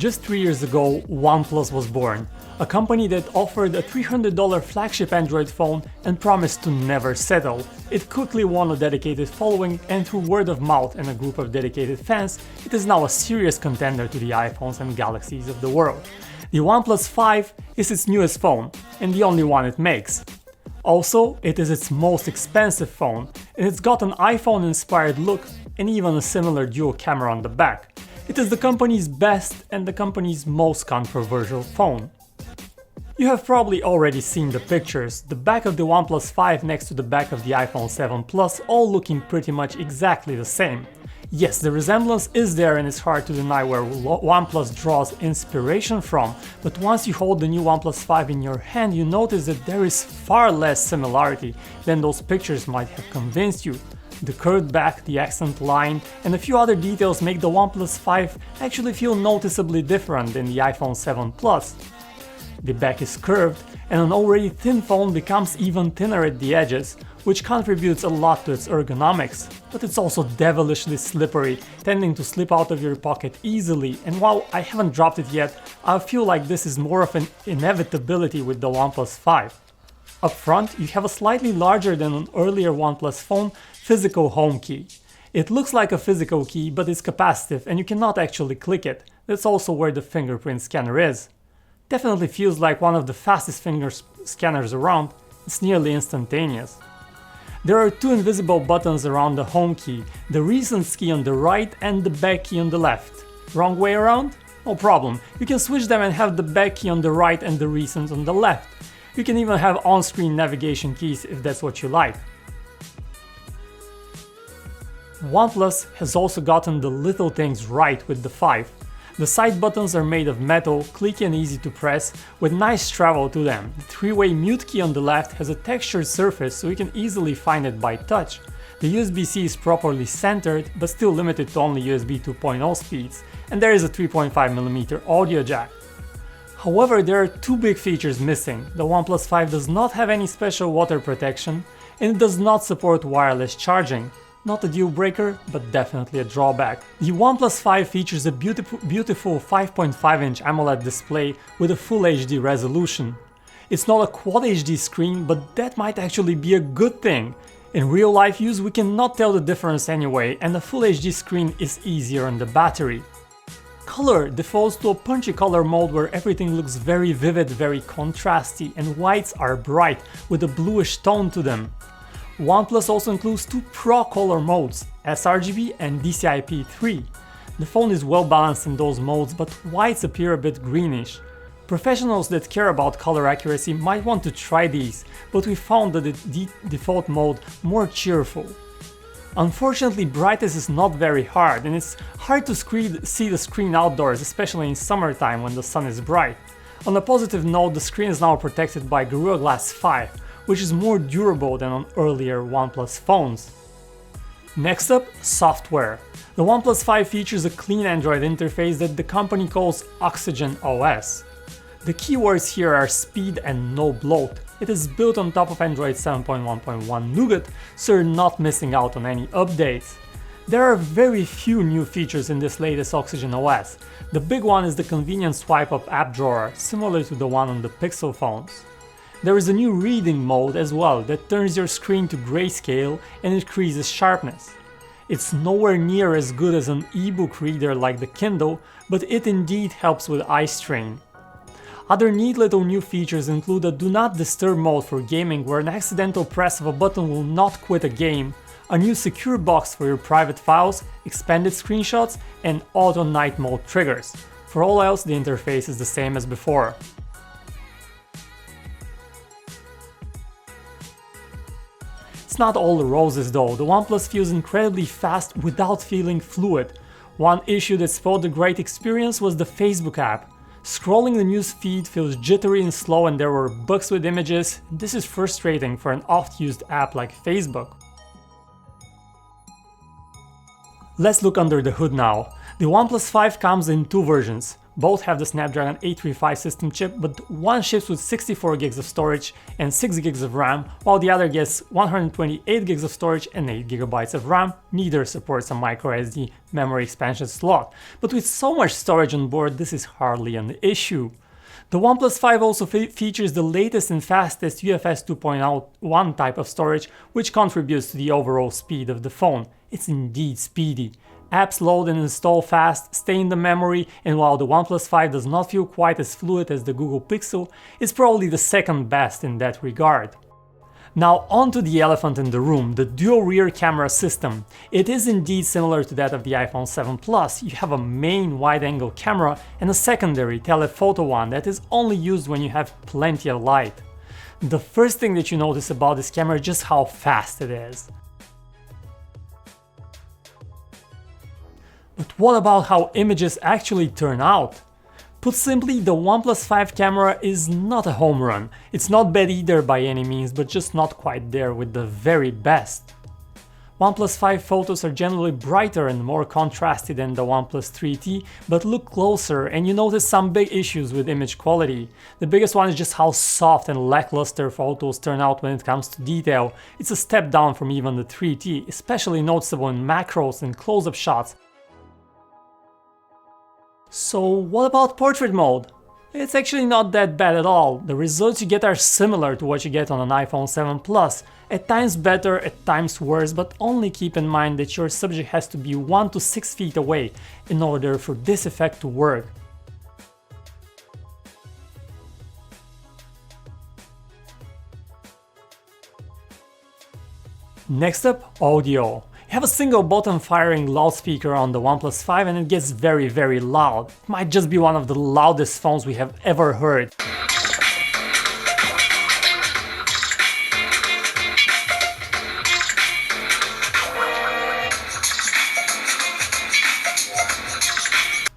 Just 3 years ago, OnePlus was born, a company that offered a $300 flagship Android phone and promised to never settle. It quickly won a dedicated following, and through word of mouth and a group of dedicated fans, it is now a serious contender to the iPhones and Galaxies of the world. The OnePlus 5 is its newest phone, and the only one it makes. Also, it is its most expensive phone, and it's got an iPhone-inspired look and even a similar dual camera on the back. It is the company's best and the company's most controversial phone. You have probably already seen the pictures, the back of the OnePlus 5 next to the back of the iPhone 7 Plus, all looking pretty much exactly the same. Yes, the resemblance is there and it's hard to deny where OnePlus draws inspiration from, but once you hold the new OnePlus 5 in your hand, you notice that there is far less similarity than those pictures might have convinced you. The curved back, the accent line, and a few other details make the OnePlus 5 actually feel noticeably different than the iPhone 7 Plus. The back is curved, and an already thin phone becomes even thinner at the edges, which contributes a lot to its ergonomics, but it's also devilishly slippery, tending to slip out of your pocket easily, and while I haven't dropped it yet, I feel like this is more of an inevitability with the OnePlus 5. Up front, you have a slightly larger than an earlier OnePlus phone physical home key. It looks like a physical key, but it's capacitive and you cannot actually click it. That's also where the fingerprint scanner is. Definitely feels like one of the fastest finger scanners around. It's nearly instantaneous. There are two invisible buttons around the home key, the recents key on the right and the back key on the left. Wrong way around? No problem, you can switch them and have the back key on the right and the recents on the left. You can even have on-screen navigation keys if that's what you like. OnePlus has also gotten the little things right with the 5. The side buttons are made of metal, clicky and easy to press, with nice travel to them. The three-way mute key on the left has a textured surface so you can easily find it by touch. The USB-C is properly centered, but still limited to only USB 2.0 speeds, and there is a 3.5mm audio jack. However, there are two big features missing. The OnePlus 5 does not have any special water protection, and it does not support wireless charging. Not a deal breaker, but definitely a drawback. The OnePlus 5 features a beautiful 5.5-inch AMOLED display with a Full HD resolution. It's not a Quad HD screen, but that might actually be a good thing. In real life use, we cannot tell the difference anyway, and a Full HD screen is easier on the battery. Color defaults to a punchy color mode where everything looks very vivid, very contrasty, and whites are bright with a bluish tone to them. OnePlus also includes two Pro color modes, sRGB and DCI-P3. The phone is well balanced in those modes, but whites appear a bit greenish. Professionals that care about color accuracy might want to try these, but we found the default mode more cheerful. Unfortunately, brightness is not very hard, and it's hard to see the screen outdoors, especially in summertime when the sun is bright. On a positive note, the screen is now protected by Gorilla Glass 5, which is more durable than on earlier OnePlus phones. Next up, software. The OnePlus 5 features a clean Android interface that the company calls Oxygen OS. The keywords here are speed and no bloat. It is built on top of Android 7.1.1 Nougat, so you're not missing out on any updates. There are very few new features in this latest Oxygen OS. The big one is the convenient swipe-up app drawer, similar to the one on the Pixel phones. There is a new reading mode as well that turns your screen to grayscale and increases sharpness. It's nowhere near as good as an ebook reader like the Kindle, but it indeed helps with eye strain. Other neat little new features include a do not disturb mode for gaming where an accidental press of a button will not quit a game, a new secure box for your private files, expanded screenshots, and auto night mode triggers. For all else, the interface is the same as before. It's not all roses though. The OnePlus feels incredibly fast without feeling fluid. One issue that spoiled the great experience was the Facebook app. Scrolling the news feed feels jittery and slow, and there were bugs with images. This is frustrating for an oft-used app like Facebook. Let's look under the hood now. The OnePlus 5 comes in two versions. Both have the Snapdragon 835 system chip, but one ships with 64 gigs of storage and 6 gigs of RAM, while the other gets 128 gigs of storage and 8 gigabytes of RAM. Neither supports a microSD memory expansion slot, but with so much storage on board, this is hardly an issue. The OnePlus 5 also features the latest and fastest UFS 2.1 type of storage, which contributes to the overall speed of the phone. It's indeed speedy. Apps load and install fast, stay in the memory, and while the OnePlus 5 does not feel quite as fluid as the Google Pixel, it's probably the second best in that regard. Now on to the elephant in the room, the dual rear camera system. It is indeed similar to that of the iPhone 7 Plus. You have a main wide-angle camera and a secondary telephoto one that is only used when you have plenty of light. The first thing that you notice about this camera is just how fast it is. But what about how images actually turn out? Put simply, the OnePlus 5 camera is not a home run. It's not bad either by any means, but just not quite there with the very best. OnePlus 5 photos are generally brighter and more contrasted than the OnePlus 3T, but look closer and you notice some big issues with image quality. The biggest one is just how soft and lackluster photos turn out when it comes to detail. It's a step down from even the 3T, especially noticeable in macros and close-up shots. So what about portrait mode? It's actually not that bad at all. The results you get are similar to what you get on an iPhone 7 Plus. At times better, at times worse, but only keep in mind that your subject has to be 1 to 6 feet away in order for this effect to work. Next up, audio. You have a single button firing loudspeaker on the OnePlus 5 and it gets very loud. It might just be one of the loudest phones we have ever heard.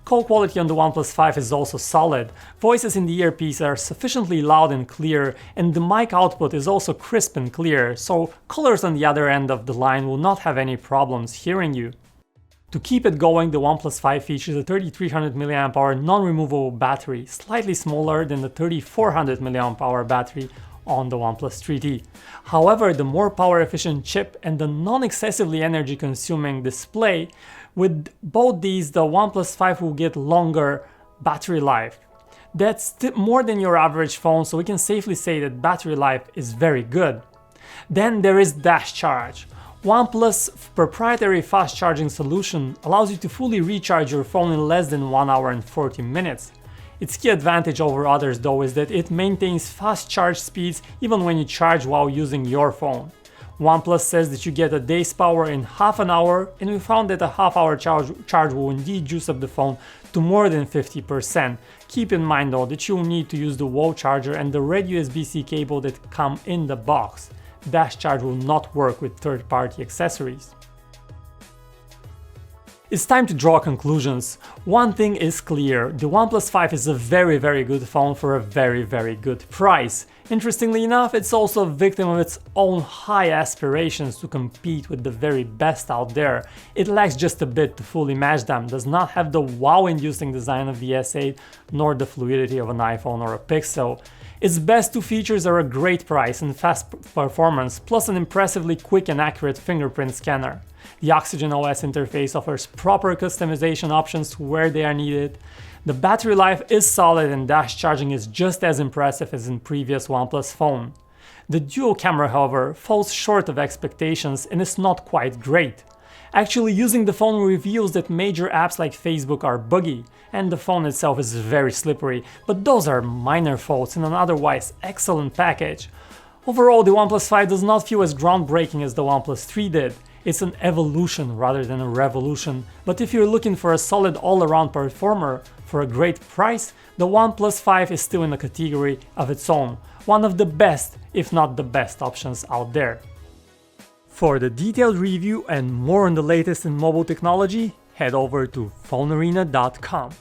Call quality on the OnePlus 5 is also solid. Voices in the earpiece are sufficiently loud and clear, and the mic output is also crisp and clear, so callers on the other end of the line will not have any problems hearing you. To keep it going, the OnePlus 5 features a 3300 mAh non-removable battery, slightly smaller than the 3400 mAh battery on the OnePlus 3T. However, the more power efficient chip and the non-excessively energy consuming display, with both these the OnePlus 5 will get longer battery life. That's more than your average phone, so we can safely say that battery life is very good. Then there is Dash Charge. OnePlus proprietary fast charging solution allows you to fully recharge your phone in less than 1 hour and 40 minutes. Its key advantage over others though is that it maintains fast charge speeds even when you charge while using your phone. OnePlus says that you get a day's power in half an hour, and we found that a half-hour charge will indeed juice up the phone to more than 50%. Keep in mind though that you'll need to use the wall charger and the red USB-C cable that come in the box. Dash Charge will not work with third-party accessories. It's time to draw conclusions. One thing is clear, the OnePlus 5 is a very good phone for a very good price. Interestingly enough, it's also a victim of its own high aspirations to compete with the very best out there. It lacks just a bit to fully match them, does not have the wow-inducing design of the S8, nor the fluidity of an iPhone or a Pixel. Its best two features are a great price and fast performance, plus an impressively quick and accurate fingerprint scanner. The Oxygen OS interface offers proper customization options where they are needed. The battery life is solid and dash charging is just as impressive as in previous OnePlus phone. The dual camera, however, falls short of expectations and is not quite great. Actually, using the phone reveals that major apps like Facebook are buggy, and the phone itself is very slippery, but those are minor faults in an otherwise excellent package. Overall, the OnePlus 5 does not feel as groundbreaking as the OnePlus 3 did. It's an evolution rather than a revolution, but if you're looking for a solid all-around performer for a great price, the OnePlus 5 is still in a category of its own, one of the best, if not the best options out there. For the detailed review and more on the latest in mobile technology, head over to PhoneArena.com.